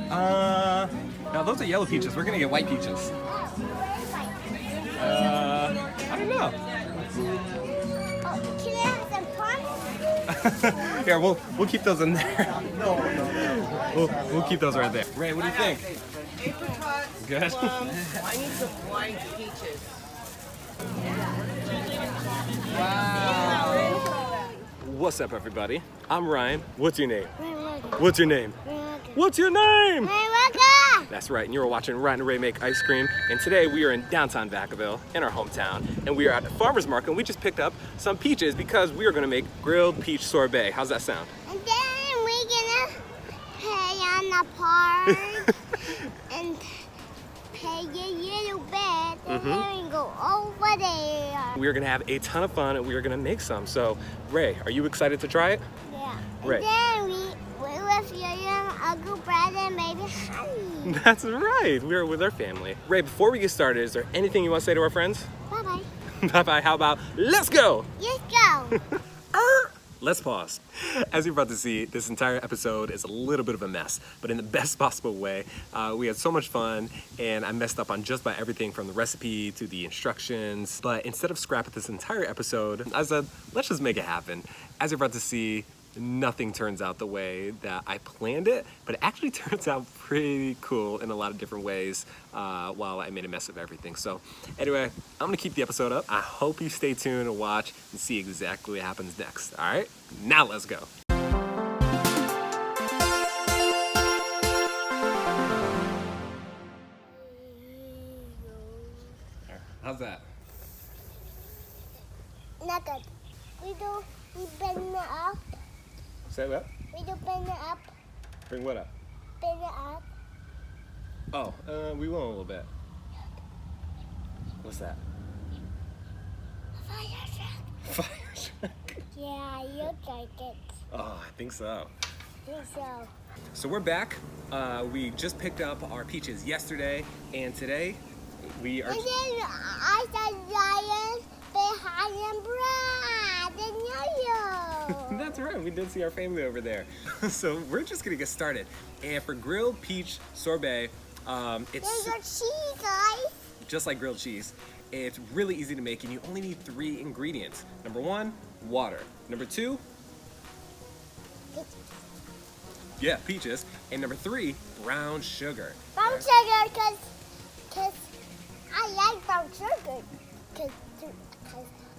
Now those are yellow peaches. We're gonna get white peaches. I don't know. Can I have some plums? Here, we'll keep those in there. We'll keep those right there. Ray, what do you think? Apricots, Good. plums. I need some white peaches. Wow. What's up, everybody? I'm Ryan. What's your name? Grilled. What's your name? What's your name? Grilled. That's right, and you're watching Ryan and Ray make ice cream. And today we are in Downtown Vacaville, in our hometown, and we are at the farmer's market, and we just picked up some peaches because we are gonna make grilled peach sorbet. How's that sound? And then we're gonna play on the park and play a little bit, and then we go over there. We are gonna have a ton of fun, and we are gonna make some. So, Ray, are you excited to try it? Yeah. Right. And then we're with your young uncle Brad and maybe Honey. That's right, we are with our family. Ray, before we get started, is there anything you want to say to our friends? Bye-bye. Bye-bye, how about, let's go! Let's go. Let's pause. As you're about to see, this entire episode is a little bit of a mess, but in the best possible way. We had so much fun, and I messed up on just about everything from the recipe to the instructions. But instead of scrapping this entire episode, I said, let's just make it happen. As you're about to see, nothing turns out the way that I planned it, but it actually turns out pretty cool in a lot of different ways while I made a mess of everything. So anyway, I'm gonna keep the episode up. I hope you stay tuned and watch and see exactly what happens next. All right, now let's go. How's that? Not good. We bend it up. Say what? We do bend it up. Bring what up? Bend it up. Oh, we will in a little bit. What's that? Fire truck. Fire truck. Yeah, you like it. Oh, I think so. I think so. So we're back. We just picked up our peaches yesterday, and today we are. And then I saw Ryan behind Brad and Yo-Yo. That's right, we did see our family over there. So we're just gonna get started. And for grilled peach sorbet, There's it's your cheese, guys. just like grilled cheese. It's really easy to make, and you only need 3 ingredients. Number 1, water. Number 2, yeah, peaches. And number 3, brown sugar. Brown sugar, cause I like brown sugar. Cause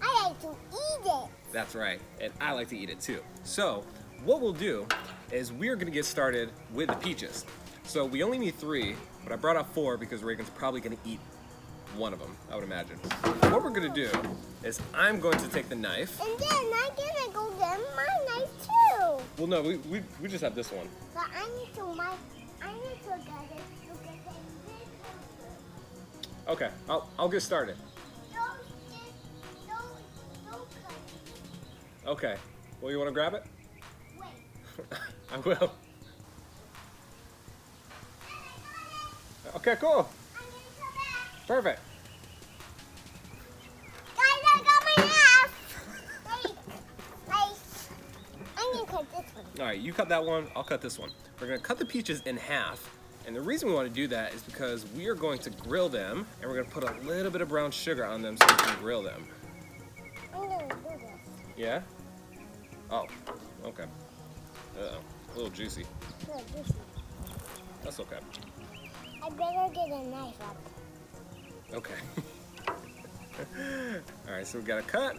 I like to eat it. That's right, and I like to eat it too. So what we'll do is we're gonna get started with the peaches. So we only need 3, but I brought out 4 because Reagan's probably gonna eat one of them, I would imagine. What we're gonna do is I'm going to take the knife. And then I'm gonna go get my knife too. Well, no, we just have this one. But I need to get it. Okay, I'll get started. Don't cut it. Okay, well, you wanna grab it? Wait. I will. Okay, cool. I'm gonna come back. Perfect. Guys, I got my knife. Wait. I'm gonna cut this one. All right, you cut that one, I'll cut this one. We're gonna cut the peaches in half, and the reason we want to do that is because we are going to grill them, and we're gonna put a little bit of brown sugar on them so we can grill them. I'm gonna do this. Yeah? Oh, okay. Uh-oh, a little juicy. Look, this. That's okay. I better get a knife up. Okay. All right, so we got a cut.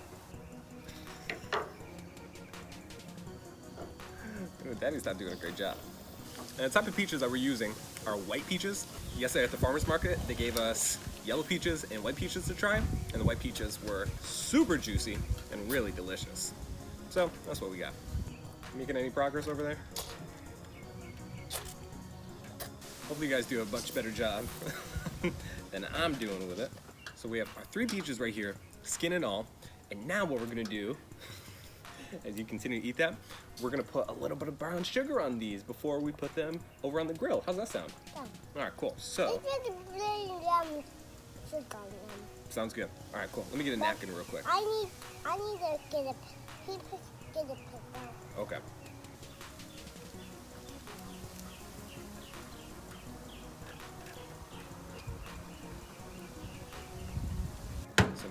Ooh, Daddy's not doing a great job. And the type of peaches that we're using are white peaches. Yesterday at the farmer's market, they gave us yellow peaches and white peaches to try, and the white peaches were super juicy and really delicious. So that's what we got. Making any progress over there? Hopefully you guys do a much better job than I'm doing with it. So we have our 3 peaches right here, skin and all. And now what we're gonna do, as you continue to eat that, we're gonna put a little bit of brown sugar on these before we put them over on the grill. How's that sound? Yeah. All right, cool. So, This is really sugar on them. sounds good. All right, cool. Let me get a napkin real quick. I need to get a paper. Okay.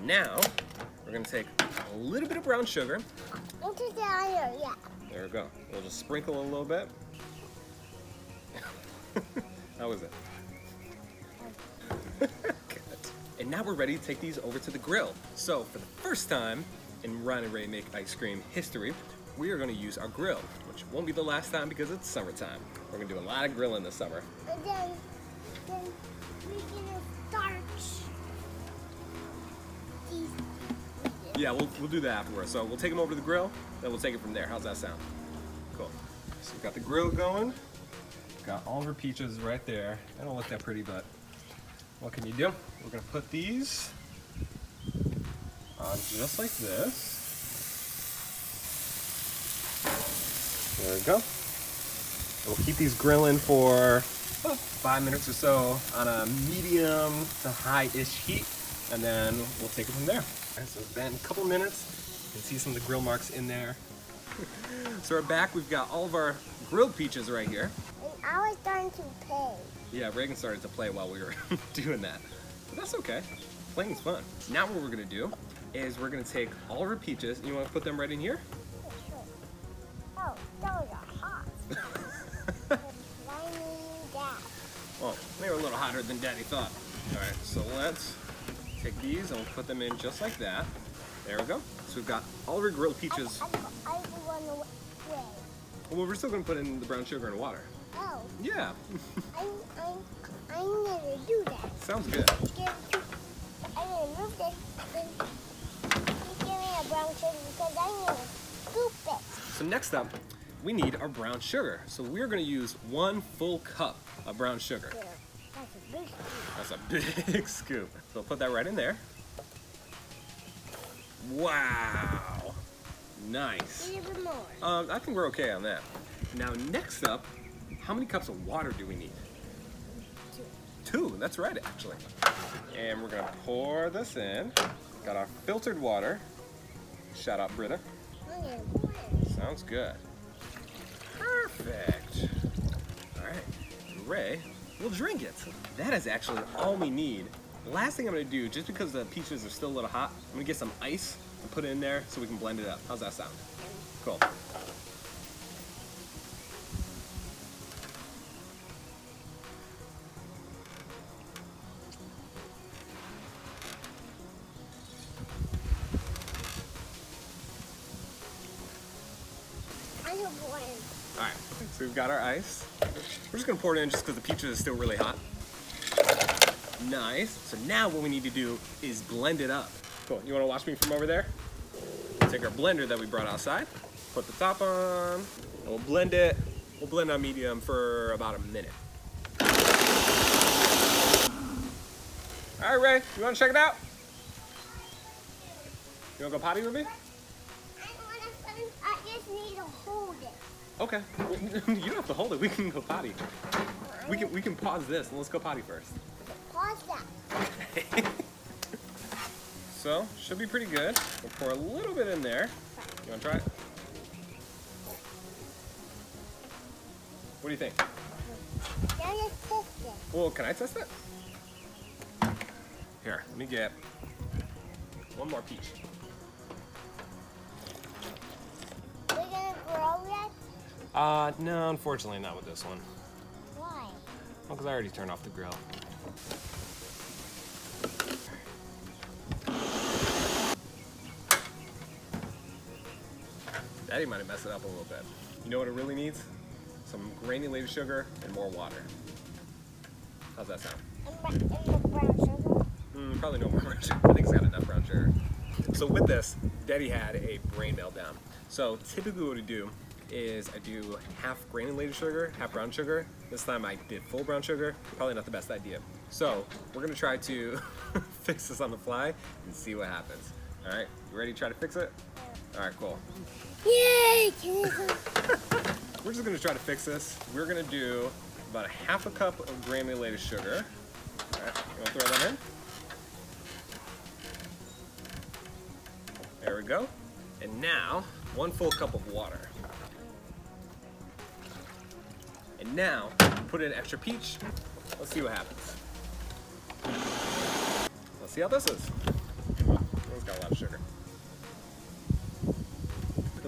now we're gonna take a little bit of brown sugar. Don't take it out here, yeah. There we go. We'll just sprinkle a little bit. How is it? Good. And now we're ready to take these over to the grill. So for the first time in Rae and Rae Make Ice Cream history, we are going to use our grill, which won't be the last time because it's summertime. We're going to do a lot of grilling this summer. And then we're gonna start these. Yeah, we'll do that afterwards. So we'll take them over to the grill, then we'll take it from there. How's that sound? Cool. So we've got the grill going. Got all of our peaches right there. They don't look that pretty, but what can you do? We're gonna put these on just like this. There we go. And we'll keep these grilling for about 5 minutes or so on a medium to high-ish heat, and then we'll take it from there. All right, so it's been a couple minutes. You can see some of the grill marks in there. So we're back. We've got all of our grilled peaches right here. And I was starting to play. Yeah, Reagan started to play while we were doing that. But that's okay. Playing's fun. Now what we're gonna do is we're gonna take all of our peaches. You wanna put them right in here? Yeah, sure. Oh, those are hot. Why need that? Well, they were a little hotter than Daddy thought. All right, so let's take these and we'll put them in just like that. There we go. So we've got all of our grilled peaches. I run away. Well, we're still gonna put in the brown sugar and water. Oh, Yeah, I never do that. sounds good. I didn't move this. Then you give me a brown sugar because I need to scoop it. So next up, we need our brown sugar. So we're gonna use 1 full cup of brown sugar. Yeah, that's a big scoop. That's a big scoop. So put that right in there. Wow. Nice. A little bit more. I think we're okay on that. Now next up, how many cups of water do we need? 2, that's right actually. And we're gonna pour this in. Got our filtered water. Shout out Britta. I'm gonna pour it. Sounds good. Perfect. All right, Rae, we'll drink it. That is actually all we need. The last thing I'm gonna do, just because the peaches are still a little hot, I'm gonna get some ice and put it in there so we can blend it up. How's that sound? Cool. I have one. All right, so we've got our ice. We're just gonna pour it in just because the peaches are still really hot. Nice. So now what we need to do is blend it up. Cool. You wanna watch me from over there? Take our blender that we brought outside, put the top on, and we'll blend it. We'll blend on medium for about a minute. All right, Rae, you wanna check it out? You wanna go potty with me? I just need to hold it. Okay. You don't have to hold it. We can go potty. We can pause this and let's go potty first. Pause that. So, should be pretty good. We'll pour a little bit in there. You wanna try it? What do you think? Now just test it. Well, can I test it? Here, let me get one more peach. We're gonna grow that? No, unfortunately not with this one. Why? Well, because I already turned off the grill. Daddy might have messed it up a little bit. You know what it really needs? Some granulated sugar and more water. How's that sound? And the brown sugar? Probably no more brown sugar. I think it's got enough brown sugar. So with this, Daddy had a brain meltdown. So typically what we do is I do half granulated sugar, half brown sugar. This time I did full brown sugar. Probably not the best idea. So we're gonna try to fix this on the fly and see what happens. All right, you ready to try to fix it? All right, cool. Yay! We're just gonna try to fix this. We're gonna do about a half a cup of granulated sugar. All right, you wanna throw that in? There we go. And now, 1 full cup of water. And now, put in extra peach. Let's see what happens. Let's see how this is. Got a lot of sugar.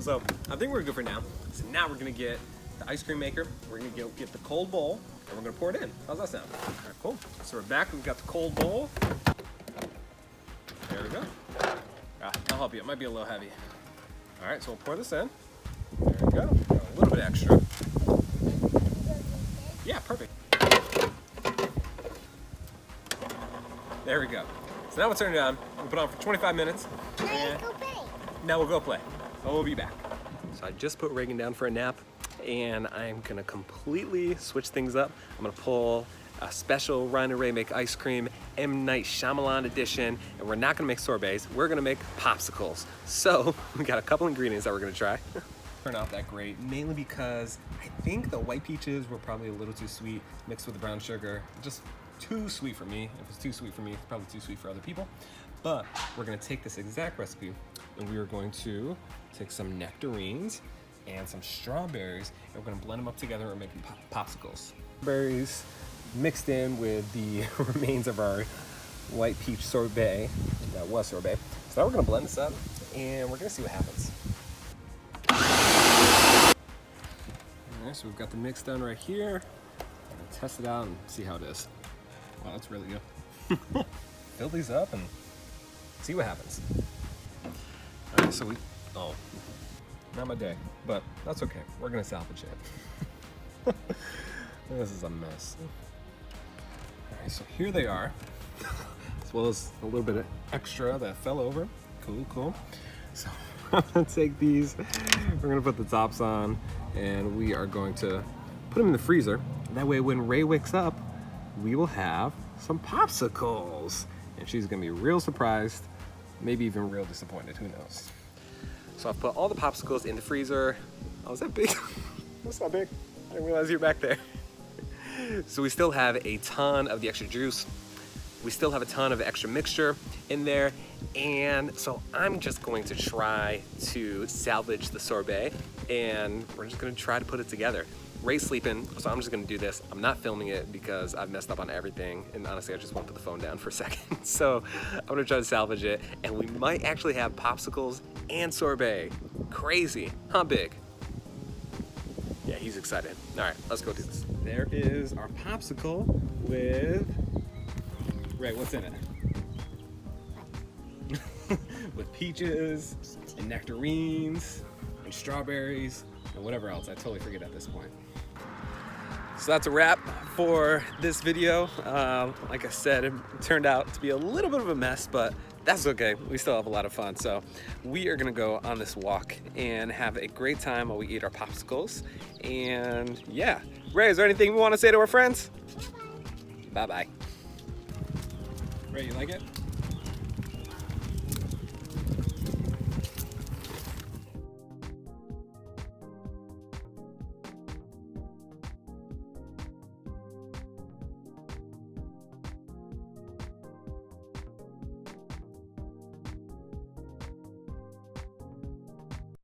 So I think we're good for now. So now we're gonna get the ice cream maker. We're gonna go get the cold bowl and we're gonna pour it in. How's that sound? All right, cool. So we're back. We've got the cold bowl. There we go. I'll help you. It might be a little heavy. All right, so we'll pour this in. There we go. Got a little bit extra. Yeah, perfect. There we go. So now we'll turn it on. We'll put it on for 25 minutes. Now go play. Now we'll go play. So we'll be back. So I just put Reagan down for a nap, and I'm gonna completely switch things up. I'm gonna pull a special Rae and I make ice cream, M. Night Shyamalan edition, and we're not gonna make sorbets, we're gonna make popsicles. So we got a couple ingredients that we're gonna try. Turned out that great, mainly because I think the white peaches were probably a little too sweet, mixed with the brown sugar. Just too sweet for me. If it's too sweet for me, it's probably too sweet for other people. But we're gonna take this exact recipe and we are going to take some nectarines and some strawberries and we're gonna blend them up together and we're making popsicles. Berries mixed in with the remains of our white peach sorbet. That was sorbet. So now we're gonna blend this up and we're gonna see what happens. Alright, so we've got the mix done right here. I'm gonna test it out and see how it is. Wow, that's really good. Fill these up and see what happens. All right, so oh, not my day, but that's okay. We're gonna salvage it. This is a mess. All right, so here they are, as well as a little bit of extra that fell over. Cool, cool. So I'm gonna take these, we're gonna put the tops on, and we are going to put them in the freezer. That way when Rae wakes up, we will have some popsicles. And she's gonna be real surprised, maybe even real disappointed, who knows. So I've put all the popsicles in the freezer. Oh, is that big? That's not big. I didn't realize you were back there. So we still have a ton of the extra juice. We still have a ton of extra mixture in there. And so I'm just going to try to salvage the sorbet and we're just gonna try to put it together. Rae's sleeping, so I'm just gonna do this. I'm not filming it because I've messed up on everything, and honestly, I just want to put the phone down for a second. So I'm gonna try to salvage it, and we might actually have popsicles and sorbet. Crazy, huh, Big? Yeah, he's excited. All right, let's go do this. There is our popsicle with, Rae, what's in it? With peaches, and nectarines, and strawberries, and whatever else. I totally forget at this point. So that's a wrap for this video. Like I said, it turned out to be a little bit of a mess, but that's okay. We still have a lot of fun. So we are gonna go on this walk and have a great time while we eat our popsicles. And yeah, Rae, is there anything we wanna say to our friends? Bye-bye. Rae, you like it?